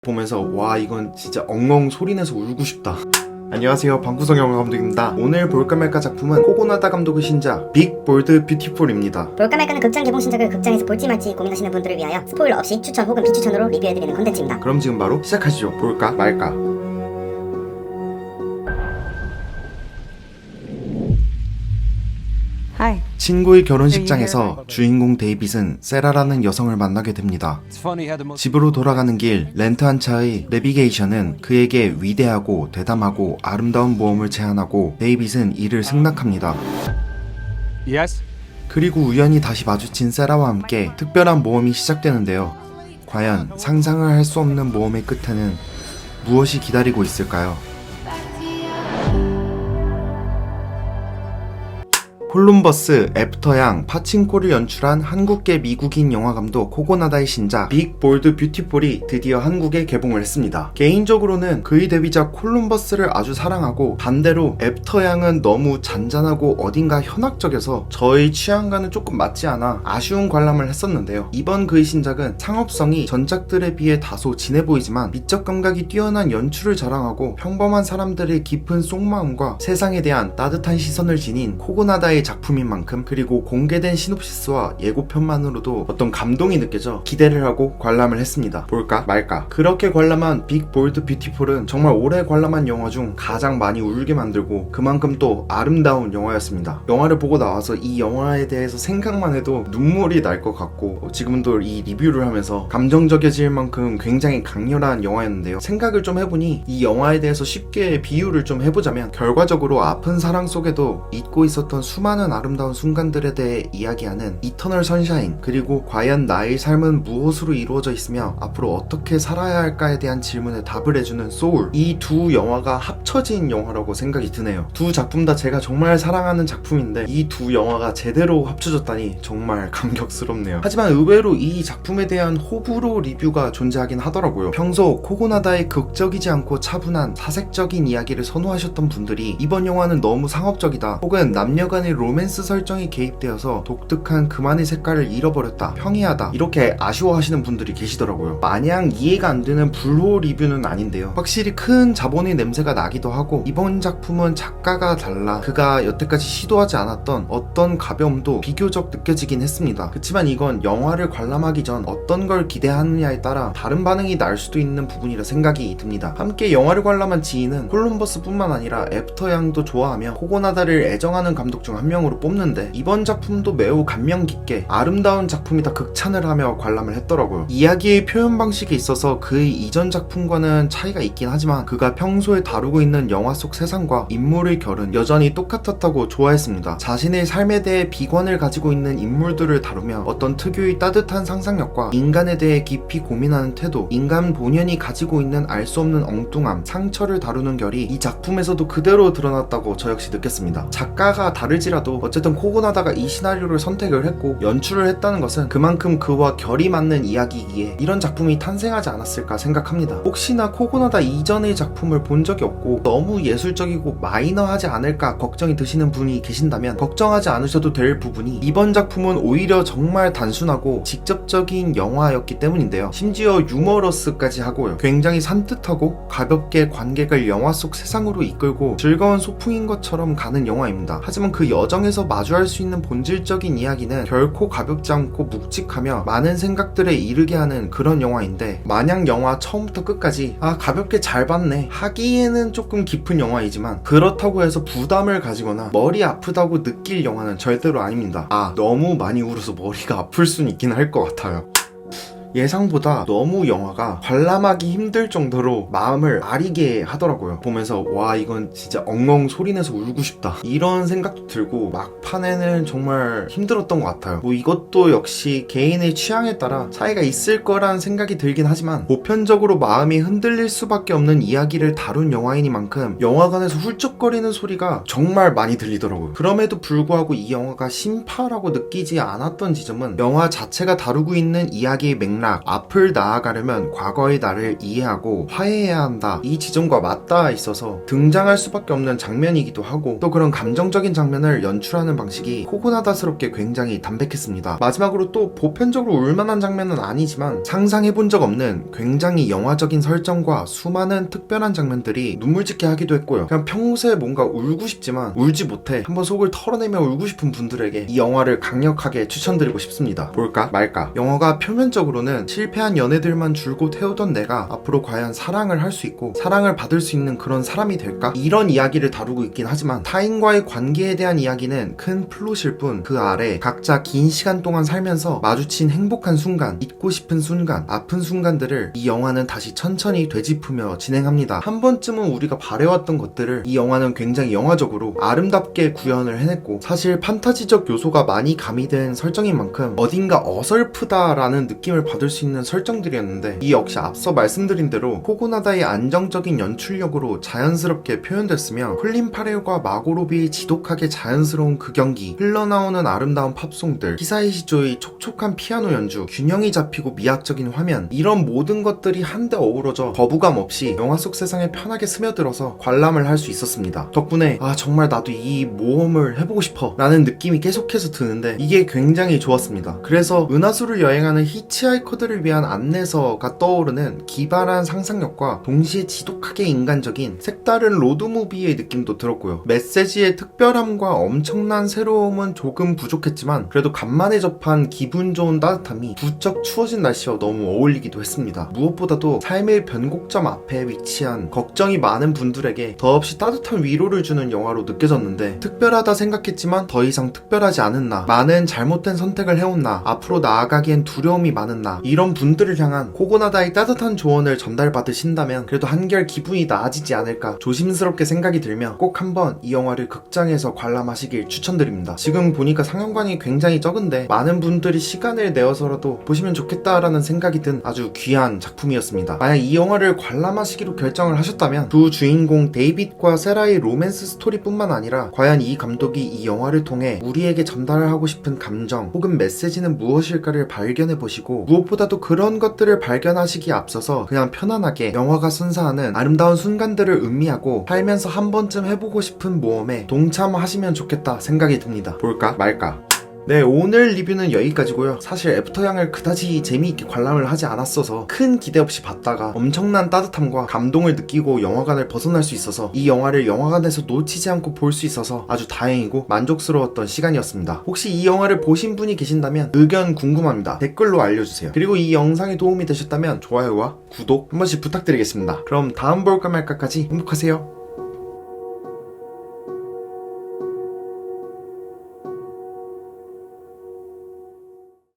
보면서 와 이건 진짜 엉엉 소리내서 울고 싶다. 안녕하세요, 방구석 영화감독입니다. 오늘 볼까 말까 작품은 코고나다 감독의 신작 빅 볼드 뷰티풀입니다. 볼까 말까는 극장 개봉 신작을 극장에서 볼지 말지 고민하시는 분들을 위하여 스포일러 없이 추천 혹은 비추천으로 리뷰해드리는 컨텐츠입니다. 그럼 지금 바로 시작하시죠. 볼까 말까. Hi. 친구의 결혼식장에서 주인공 데이빗은 세라라는 여성을 만나게 됩니다. 집으로 돌아가는 길 렌트 한 차의 내비게이션은 그에게 위대하고 대담하고 아름다운 모험을 제안하고 데이빗은 이를 승낙합니다. Yes? 그리고 우연히 다시 마주친 세라와 함께 특별한 모험이 시작되는데요. 과연 상상을 할 수 없는 모험의 끝에는 무엇이 기다리고 있을까요? 콜룸버스, 애프터양, 파친코를 연출한 한국계 미국인 영화감독 코고나다의 신작 빅 볼드 뷰티풀이 드디어 한국에 개봉을 했습니다. 개인적으로는 그의 데뷔작 콜룸버스를 아주 사랑하고 반대로 애프터양은 너무 잔잔하고 어딘가 현학적여서 저의 취향과는 조금 맞지 않아 아쉬운 관람을 했었는데요. 이번 그의 신작은 상업성이 전작들에 비해 다소 진해 보이지만 미적 감각이 뛰어난 연출을 자랑하고 평범한 사람들의 깊은 속마음과 세상에 대한 따뜻한 시선을 지닌 코고나다의 작품인 만큼, 그리고 공개된 시놉시스와 예고편만으로도 어떤 감동이 느껴져 기대를 하고 관람을 했습니다. 볼까 말까. 그렇게 관람한 빅 볼드 뷰티풀은 정말 오래 관람한 영화 중 가장 많이 울게 만들고 그만큼 또 아름다운 영화였습니다. 영화를 보고 나와서 이 영화에 대해서 생각만 해도 눈물이 날 것 같고 지금도 이 리뷰를 하면서 감정적여질 만큼 굉장히 강렬한 영화였는데요. 생각을 좀 해보니 이 영화에 대해서 쉽게 비유를 좀 해보자면, 결과적으로 아픈 사랑 속에도 잊고 있었던 수많은 아름다운 순간들에 대해 이야기하는 이터널 선샤인, 그리고 과연 나의 삶은 무엇으로 이루어져 있으며 앞으로 어떻게 살아야 할까에 대한 질문에 답을 해주는 소울, 이 두 영화가 합쳐진 영화라고 생각이 드네요. 두 작품 다 제가 정말 사랑하는 작품인데 이 두 영화가 제대로 합쳐졌다니 정말 감격스럽네요. 하지만 의외로 이 작품에 대한 호불호 리뷰가 존재하긴 하더라고요. 평소 코고나다의 극적이지 않고 차분한 사색적인 이야기를 선호하셨던 분들이 이번 영화는 너무 상업적이다, 혹은 남녀간의 로맨스 설정이 개입되어서 독특한 그만의 색깔을 잃어버렸다, 평이하다, 이렇게 아쉬워하시는 분들이 계시더라고요. 마냥 이해가 안 되는 불호 리뷰는 아닌데요. 확실히 큰 자본의 냄새가 나기도 하고, 이번 작품은 작가가 달라 그가 여태까지 시도하지 않았던 어떤 가벼움도 비교적 느껴지긴 했습니다. 그치만 이건 영화를 관람하기 전 어떤 걸 기대하느냐에 따라 다른 반응이 날 수도 있는 부분이라 생각이 듭니다. 함께 영화를 관람한 지인은 콜룸버스 뿐만 아니라 애프터양도 좋아하며 코고나다를 애정하는 감독 중 한 명으로 뽑는데, 이번 작품도 매우 감명 깊게 아름다운 작품이다 극찬을 하며 관람을 했더라고요. 이야기의 표현 방식에 있어서 그의 이전 작품과는 차이가 있긴 하지만 그가 평소에 다루고 있는 영화 속 세상과 인물의 결은 여전히 똑같았다고 좋아했습니다. 자신의 삶에 대해 비관을 가지고 있는 인물들을 다루며 어떤 특유의 따뜻한 상상력과 인간에 대해 깊이 고민하는 태도, 인간 본연이 가지고 있는 알 수 없는 엉뚱함, 상처를 다루는 결이 이 작품에서도 그대로 드러났다고 저 역시 느꼈습니다. 작가가 다르지라도 어쨌든 코고나다가 이 시나리오를 선택을 했고 연출을 했다는 것은 그만큼 그와 결이 맞는 이야기이기에 이런 작품이 탄생하지 않았을까 생각합니다. 혹시나 코고나다 이전의 작품을 본 적이 없고 너무 예술적이고 마이너하지 않을까 걱정이 드시는 분이 계신다면 걱정하지 않으셔도 될 부분이, 이번 작품은 오히려 정말 단순하고 직접적인 영화였기 때문인데요. 심지어 유머러스까지 하고요. 굉장히 산뜻하고 가볍게 관객을 영화 속 세상으로 이끌고 즐거운 소풍인 것처럼 가는 영화입니다. 하지만 그 여정에서 마주할 수 있는 본질적인 이야기는 결코 가볍지 않고 묵직하며 많은 생각들에 이르게 하는 그런 영화인데, 마냥 영화 처음부터 끝까지 가볍게 잘 봤네 하기에는 조금 깊은 영화이지만 그렇다고 해서 부담을 가지거나 머리 아프다고 느낄 영화는 절대로 아닙니다. 너무 많이 울어서 머리가 아플 수는 있긴 할 것 같아요. 예상보다 너무 영화가 관람하기 힘들 정도로 마음을 아리게 하더라고요. 보면서 와 이건 진짜 엉엉 소리내서 울고 싶다, 이런 생각도 들고 막판에는 정말 힘들었던 것 같아요. 이것도 역시 개인의 취향에 따라 차이가 있을 거란 생각이 들긴 하지만 보편적으로 마음이 흔들릴 수밖에 없는 이야기를 다룬 영화이니만큼 영화관에서 훌쩍거리는 소리가 정말 많이 들리더라고요. 그럼에도 불구하고 이 영화가 심파라고 느끼지 않았던 지점은 영화 자체가 다루고 있는 이야기의 맥락 맥락, 앞을 나아가려면 과거의 나를 이해하고 화해해야 한다, 이 지점과 맞닿아 있어서 등장할 수밖에 없는 장면이기도 하고, 또 그런 감정적인 장면을 연출하는 방식이 코고나다스럽게 굉장히 담백했습니다. 마지막으로 또 보편적으로 울만한 장면은 아니지만 상상해본 적 없는 굉장히 영화적인 설정과 수많은 특별한 장면들이 눈물짓게 하기도 했고요. 그냥 평소에 뭔가 울고 싶지만 울지 못해 한번 속을 털어내며 울고 싶은 분들에게 이 영화를 강력하게 추천드리고 싶습니다. 볼까 말까. 영화가 표면적으로는 실패한 연애들만 줄곧 해오던 내가 앞으로 과연 사랑을 할 수 있고 사랑을 받을 수 있는 그런 사람이 될까? 이런 이야기를 다루고 있긴 하지만 타인과의 관계에 대한 이야기는 큰 플롯일 뿐 그 아래 각자 긴 시간 동안 살면서 마주친 행복한 순간, 잊고 싶은 순간, 아픈 순간들을 이 영화는 다시 천천히 되짚으며 진행합니다. 한 번쯤은 우리가 바래왔던 것들을 이 영화는 굉장히 영화적으로 아름답게 구현을 해냈고, 사실 판타지적 요소가 많이 가미된 설정인 만큼 어딘가 어설프다라는 느낌을 받을 수 있는 설정들이었는데, 이 역시 앞서 말씀드린 대로 코고나다의 안정적인 연출력으로 자연스럽게 표현됐으며, 콜린 파렐과 마고 로비의 지독하게 자연스러운 그 경기, 흘러나오는 아름다운 팝송들, 히사이 시조의 촉촉한 피아노 연주, 균형이 잡히고 미학적인 화면, 이런 모든 것들이 한데 어우러져 거부감 없이 영화 속 세상에 편하게 스며들어서 관람을 할 수 있었습니다. 덕분에 정말 나도 이 모험을 해보고 싶어 라는 느낌이 계속해서 드는데, 이게 굉장히 좋았습니다. 그래서 은하수를 여행하는 히치하이커들을 위한 안내서가 떠오르는 기발한 상상력과 동시에 지독하게 인간적인 색다른 로드무비의 느낌도 들었고요. 메시지의 특별함과 엄청난 새로움은 조금 부족했지만 그래도 간만에 접한 기분 좋은 따뜻함이 부쩍 추워진 날씨와 너무 어울리기도 했습니다. 무엇보다도 삶의 변곡점 앞에 위치한 걱정이 많은 분들에게 더없이 따뜻한 위로를 주는 영화로 느껴졌는데, 특별하다 생각했지만 더 이상 특별하지 않은 나, 많은 잘못된 선택을 해온 나, 앞으로 나아가기엔 두려움이 많은 나, 이런 분들을 향한 코고나다의 따뜻한 조언을 전달받으신다면 그래도 한결 기분이 나아지지 않을까 조심스럽게 생각이 들며 꼭 한번 이 영화를 극장에서 관람하시길 추천드립니다. 지금 보니까 상영관이 굉장히 적은데 많은 분들이 시간을 내어서라도 보시면 좋겠다라는 생각이 든 아주 귀한 작품이었습니다. 만약 이 영화를 관람하시기로 결정을 하셨다면 두 주인공 데이빗과 세라의 로맨스 스토리뿐만 아니라 과연 이 감독이 이 영화를 통해 우리에게 전달하고 싶은 감정 혹은 메시지는 무엇일까를 발견해보시고, 무엇보다도 그런 것들을 발견하시기에 앞서서 그냥 편안하게 영화가 선사하는 아름다운 순간들을 음미하고 살면서 한 번쯤 해보고 싶은 모험에 동참하시면 좋겠다 생각이 듭니다. 볼까 말까. 네, 오늘 리뷰는 여기까지고요. 사실 애프터양을 그다지 재미있게 관람을 하지 않았어서 큰 기대 없이 봤다가 엄청난 따뜻함과 감동을 느끼고 영화관을 벗어날 수 있어서 이 영화를 영화관에서 놓치지 않고 볼 수 있어서 아주 다행이고 만족스러웠던 시간이었습니다. 혹시 이 영화를 보신 분이 계신다면 의견 궁금합니다. 댓글로 알려주세요. 그리고 이 영상이 도움이 되셨다면 좋아요와 구독 한 번씩 부탁드리겠습니다. 그럼 다음 볼까 말까까지 행복하세요.